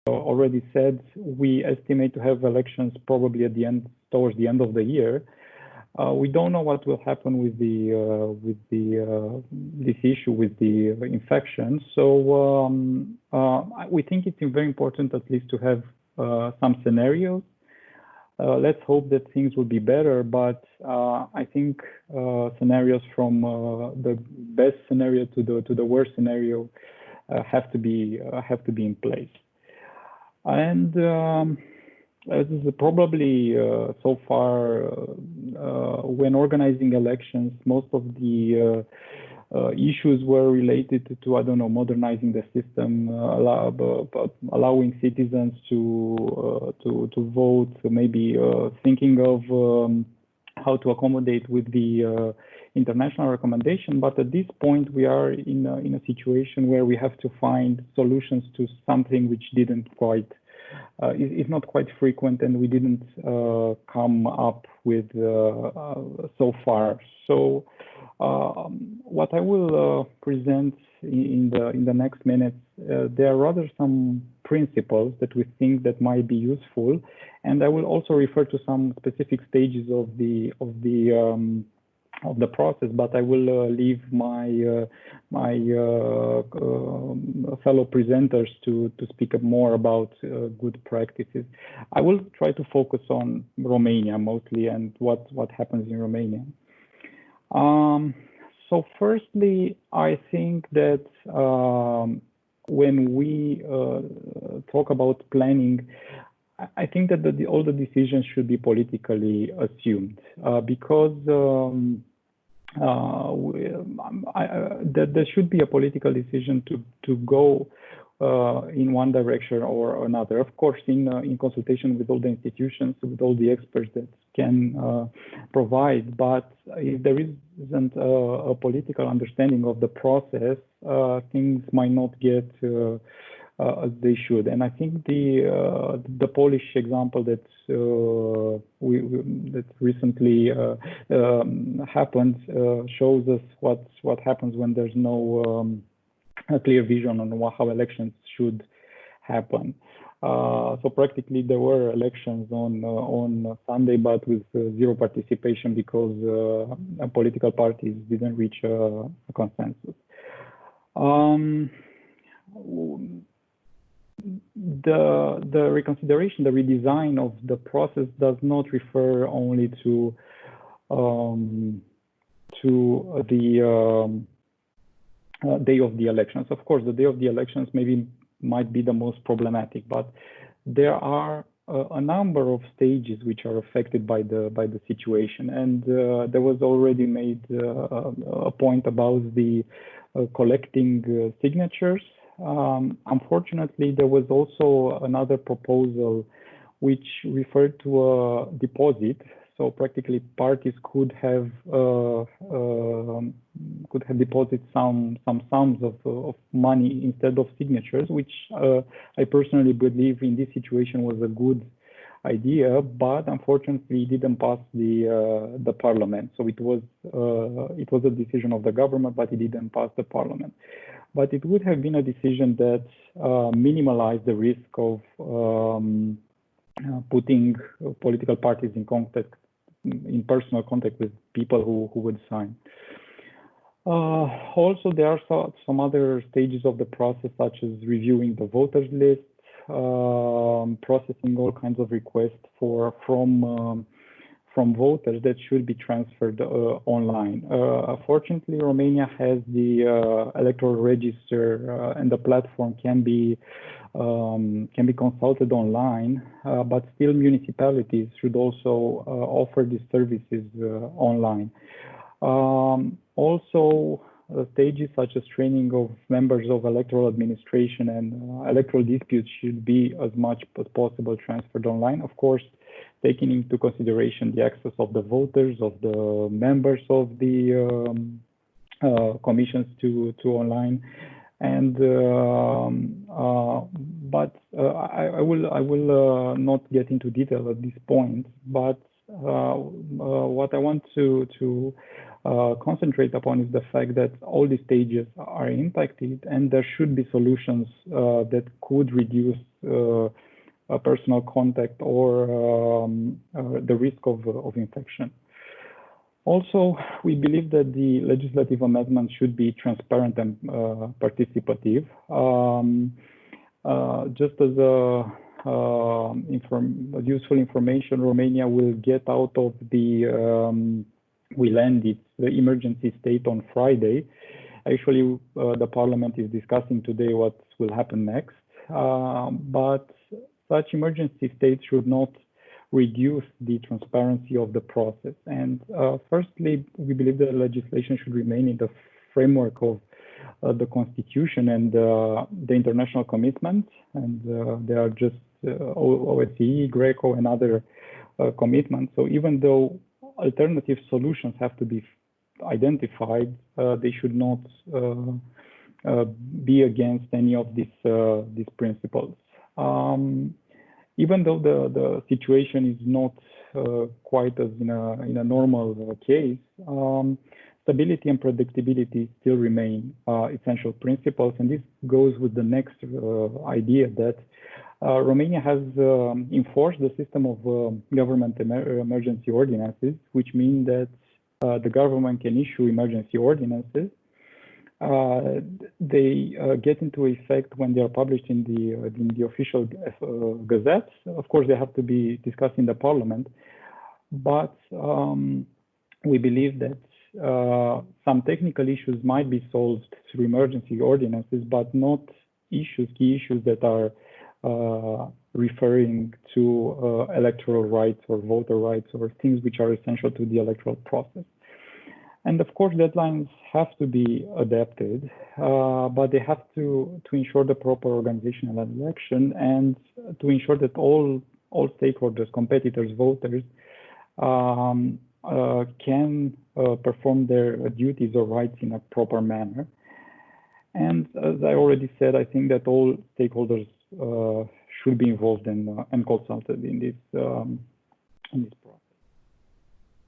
already said, we estimate to have elections probably at the end, towards the end of the year. We don't know what will happen with this issue with the infection. So we think it's very important at least to have some scenarios. Let's hope that things will be better, but I think scenarios from the best scenario to the worst scenario have to be in place. And this is probably so far when organizing elections, most of the issues were related to, I don't know, modernizing the system, allowing citizens to vote, maybe thinking of how to accommodate with the international recommendation. But at this point, we are in a situation where we have to find solutions to something which didn't quite, is not quite frequent, and we didn't come up with so far. So what I will present in the next minutes, there are rather some principles that we think that might be useful, and I will also refer to some specific stages of the process, but I will leave my fellow presenters to speak up more about good practices. I will try to focus on Romania mostly and what happens in Romania. So firstly, I think that when we talk about planning, I think that all the decisions should be politically assumed because there should be a political decision to go in one direction or another. Of course, in consultation with all the institutions, with all the experts that can provide. But if there isn't a political understanding of the process, things might not get as they should. And I think the Polish example that that recently happened shows us what happens when there's no a clear vision on how elections should happen. So practically there were elections on Sunday, but with zero participation because political parties didn't reach a consensus. The reconsideration, the redesign of the process does not refer only to the day of the elections. Of course, the day of the elections might be the most problematic, but there are a number of stages which are affected by the situation. And there was already made a point about the collecting signatures. Unfortunately, there was also another proposal which referred to a deposit. So practically, parties could have deposited some sums of money instead of signatures, which I personally believe in this situation was a good idea, but unfortunately it didn't pass the parliament. So it was a decision of the government, but it didn't pass the parliament. But it would have been a decision that minimalized the risk of putting political parties in personal contact with people who would sign. Also, there are some other stages of the process, such as reviewing the voters list, processing all kinds of requests from voters that should be transferred online. Fortunately, Romania has the electoral register, and the platform can be consulted online, but still municipalities should also offer these services online. Also, stages such as training of members of electoral administration and electoral disputes should be as much as possible transferred online. Of course, taking into consideration the access of the voters, of the members of the commissions to online. And but I will not get into detail at this point, but what I want to concentrate upon is the fact that all the stages are impacted, and there should be solutions that could reduce personal contact or the risk of infection. Also, we believe that the legislative amendments should be transparent and participative. Just as useful information, Romania will get out of the will end the emergency state on Friday. Actually, the parliament is discussing today what will happen next, but such emergency states should not reduce the transparency of the process. And firstly, we believe that legislation should remain in the framework of the Constitution and the international commitments, and there are just OSCE, Greco, and other commitments. So even though alternative solutions have to be identified, they should not be against any of these principles. Even though the situation is not quite as in a normal case, stability and predictability still remain essential principles, and this goes with the next idea that Romania has enforced the system of government emergency ordinances, which mean that the government can issue emergency ordinances. They get into effect when they are published in the official gazette. Of course, they have to be discussed in the parliament, but we believe that some technical issues might be solved through emergency ordinances, but not key issues that are referring to electoral rights or voter rights or things which are essential to the electoral process. And of course, deadlines have to be adapted, but they have to ensure the proper organization of an election and to ensure that all stakeholders, competitors, voters can perform their duties or rights in a proper manner. And as I already said, I think that all stakeholders should be involved and consulted in this process.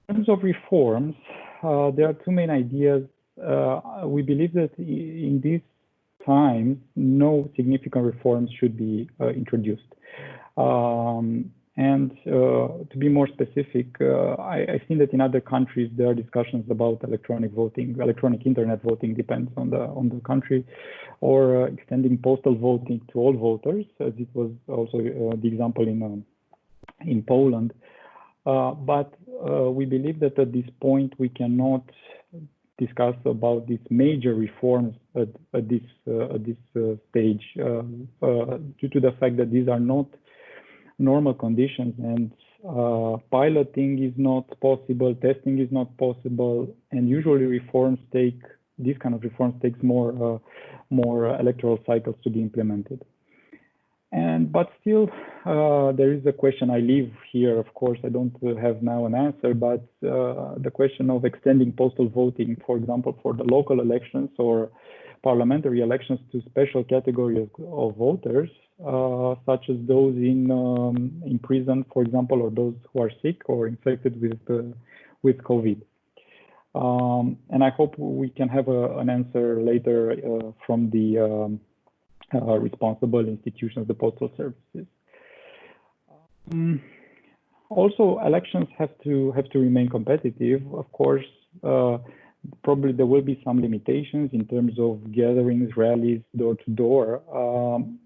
In terms of reforms, there are two main ideas. We believe that in these times, no significant reforms should be introduced. And to be more specific, I've seen that in other countries there are discussions about electronic voting, electronic internet voting, depends on the country, or extending postal voting to all voters, as it was also the example in Poland. But we believe that at this point we cannot discuss about these major reforms at this stage due to the fact that these are not normal conditions, and piloting is not possible, testing is not possible, and usually these kind of reforms takes more electoral cycles to be implemented. But still, there is a question I leave here. Of course, I don't have now an answer, but the question of extending postal voting, for example, for the local elections or parliamentary elections to special categories of voters, such as those in prison, for example, or those who are sick or infected with COVID. And I hope we can have an answer later from the responsible institutions, the postal services. Also, elections have to remain competitive. Of course, probably there will be some limitations in terms of gatherings, rallies, door to door,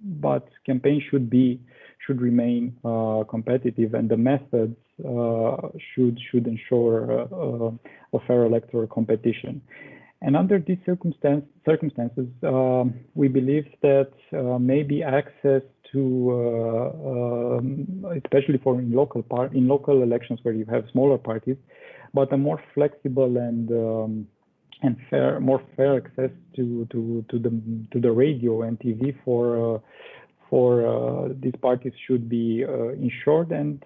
but campaigns should remain competitive, and the methods should ensure a fair electoral competition. And under these circumstances, we believe that maybe access to, especially for in local elections where you have smaller parties, but a more flexible and more fair access to the radio and TV for these parties should be ensured. And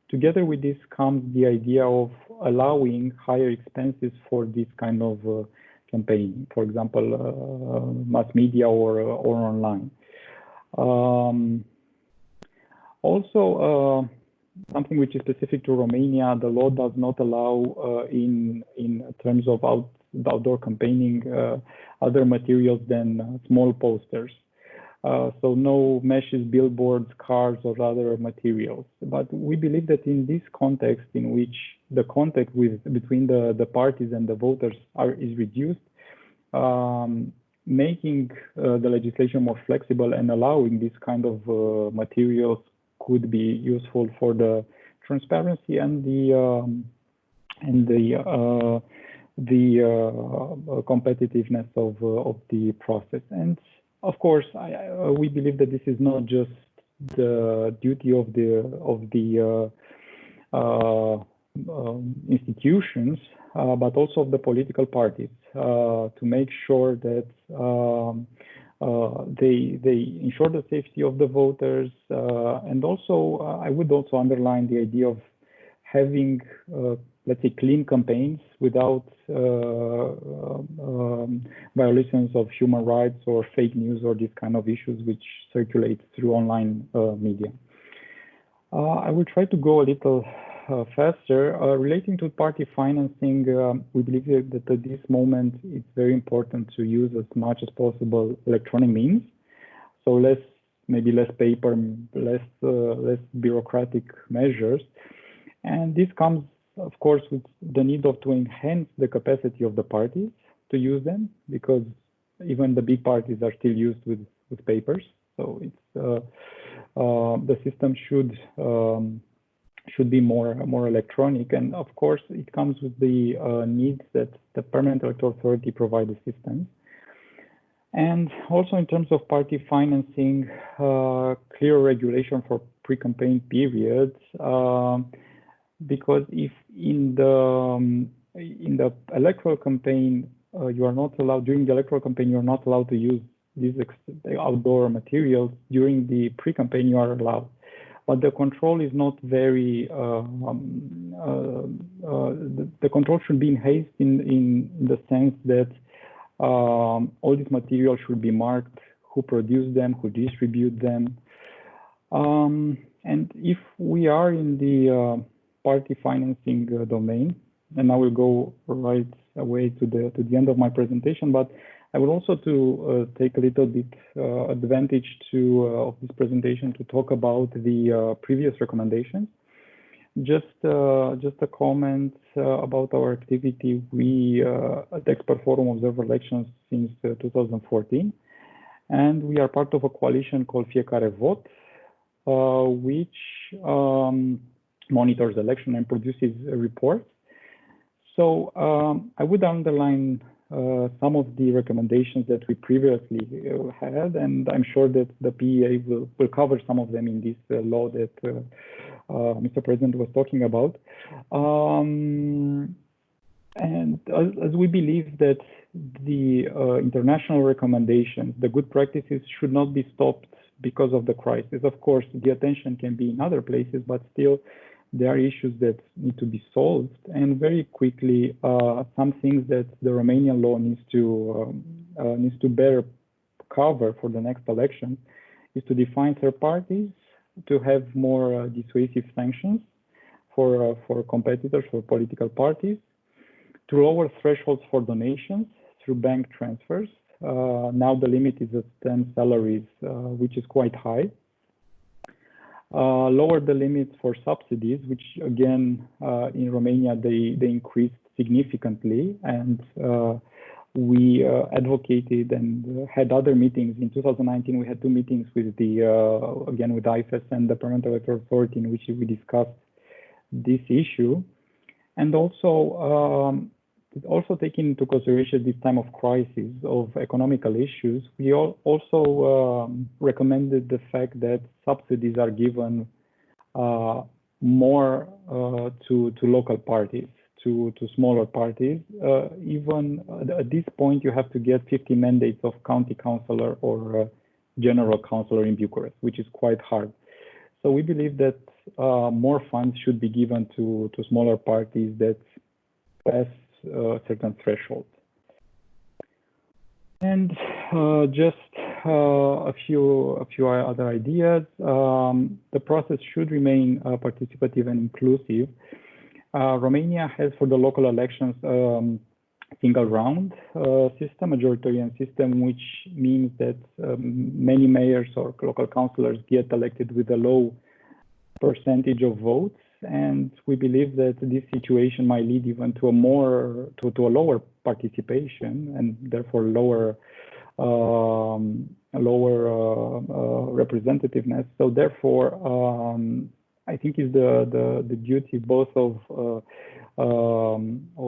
together with this comes the idea of allowing higher expenses for this kind of campaign, for example, mass media or online. Also, something which is specific to Romania. The law does not allow in terms of outdoor campaigning other materials than small posters. So no meshes, billboards, cards, or other materials. But we believe that in this context, in which the contact between the parties and the voters is reduced, making the legislation more flexible and allowing this kind of materials could be useful for the transparency and the competitiveness of the process. And of course, we believe that this is not just the duty of the institutions, but also of the political parties to make sure that they ensure the safety of the voters. And also, I would also underline the idea of having, let's say, clean campaigns without violations of human rights or fake news or these kind of issues which circulate through online media. I will try to go a little faster. Relating to party financing, we believe that at this moment it's very important to use as much as possible electronic means. So maybe less paper, less bureaucratic measures. And this comes, of course, with the need to enhance the capacity of the parties to use them, because even the big parties are still used with papers. So it's the system should be more electronic, and of course it comes with the needs that the permanent electoral authority provide assistance. And also in terms of party financing, clear regulation for pre-campaign periods, because if in the electoral campaign you are not allowed, during the electoral campaign you are not allowed to use these outdoor materials, during the pre-campaign you are allowed. But the control is not very, the control should be enhanced in the sense that all these materials should be marked, who produced them, who distribute them. And if we are in the party financing domain, and I will go right away to the end of my presentation, but I would also to take a little bit advantage of this presentation to talk about the previous recommendations. Just a comment about our activity. We at Expert Forum observe elections since 2014, and we are part of a coalition called Fiecare Vot, which monitors election and produces reports. So I would underline some of the recommendations that we previously had, and I'm sure that the PEA will cover some of them in this law that Mr. President was talking about. And as we believe that the international recommendations, the good practices should not be stopped because of the crisis. Of course, the attention can be in other places, but still there are issues that need to be solved, and very quickly some things that the Romanian law needs to better cover for the next election is to define third parties, to have more dissuasive sanctions for competitors, for political parties, to lower thresholds for donations through bank transfers. Now the limit is at 10 salaries, which is quite high. Lower the limits for subsidies, which again in Romania they increased significantly, and we advocated and had other meetings. In 2019 we had 2 meetings with again with IFES and the Permanent Electoral Authority, in which we discussed this issue. And also taking into consideration this time of crisis, of economical issues, we also recommended the fact that subsidies are given more to local parties, to smaller parties. Even at this point, you have to get 50 mandates of county councillor or general councillor in Bucharest, which is quite hard. So we believe that more funds should be given to smaller parties that pass certain threshold. And just a few other ideas. The process should remain participative and inclusive. Romania has for the local elections single round system, majoritarian system, which means that many mayors or local councillors get elected with a low percentage of votes, and we believe that this situation might lead even to a lower participation and therefore lower representativeness. So therefore, I think it's the duty both of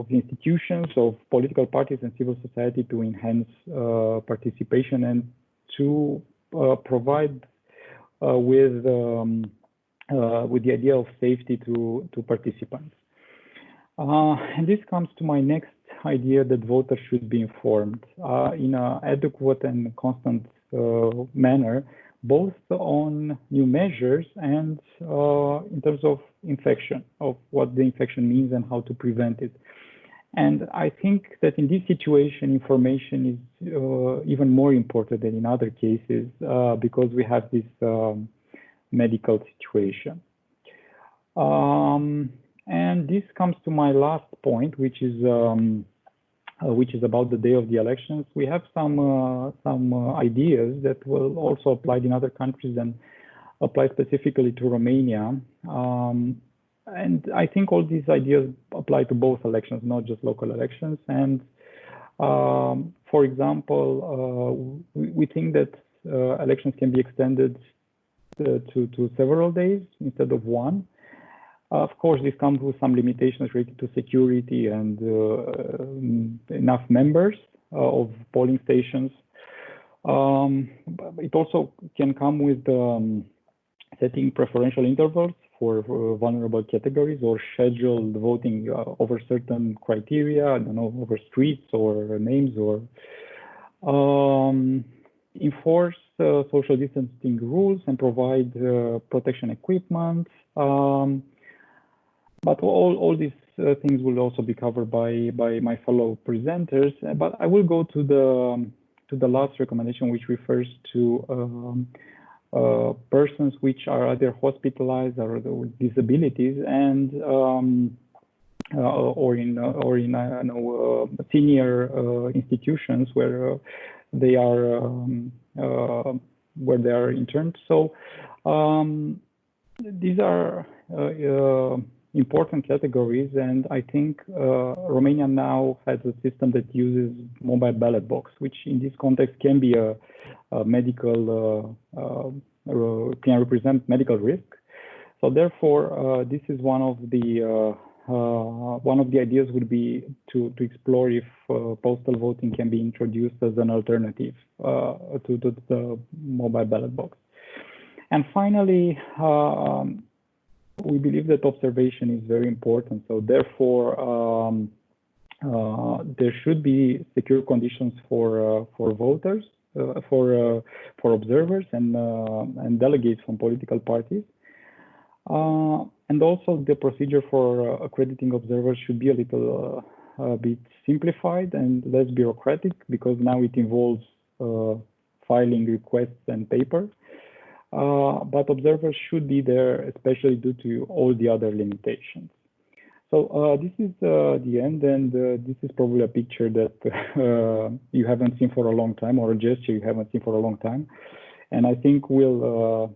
institutions, of political parties and civil society to enhance participation and to provide with the idea of safety to participants. And this comes to my next idea, that voters should be informed in an adequate and constant manner, both on new measures and in terms of infection, of what the infection means and how to prevent it. And I think that in this situation, information is even more important than in other cases because we have this medical situation. And this comes to my last point, which is about the day of the elections. We have some ideas that will also apply in other countries and apply specifically to Romania. And I think all these ideas apply to both elections, not just local elections. And for example, we think that elections can be extended to several days instead of one. Of course, this comes with some limitations related to security and enough members of polling stations. It also can come with setting preferential intervals for vulnerable categories or scheduled voting over certain criteria, I don't know, over streets or names, or enforce social distancing rules and provide protection equipment. But all these things will also be covered by my fellow presenters. But I will go to the last recommendation, which refers to persons which are either hospitalized or with disabilities and or in I know senior institutions where they are interned. So these are important categories, and I think Romania now has a system that uses mobile ballot box, which in this context can be a medical, can represent medical risk. So therefore, this is one of the ideas would be to explore if postal voting can be introduced as an alternative to the mobile ballot box. And finally, we believe that observation is very important. So therefore, there should be secure conditions for voters, for observers and delegates from political parties. And also the procedure for accrediting observers should be a little bit simplified and less bureaucratic, because now it involves filing requests and paper. But observers should be there, especially due to all the other limitations. So this is the end, and this is probably a picture that you haven't seen for a long time, or a gesture you haven't seen for a long time. And I think we'll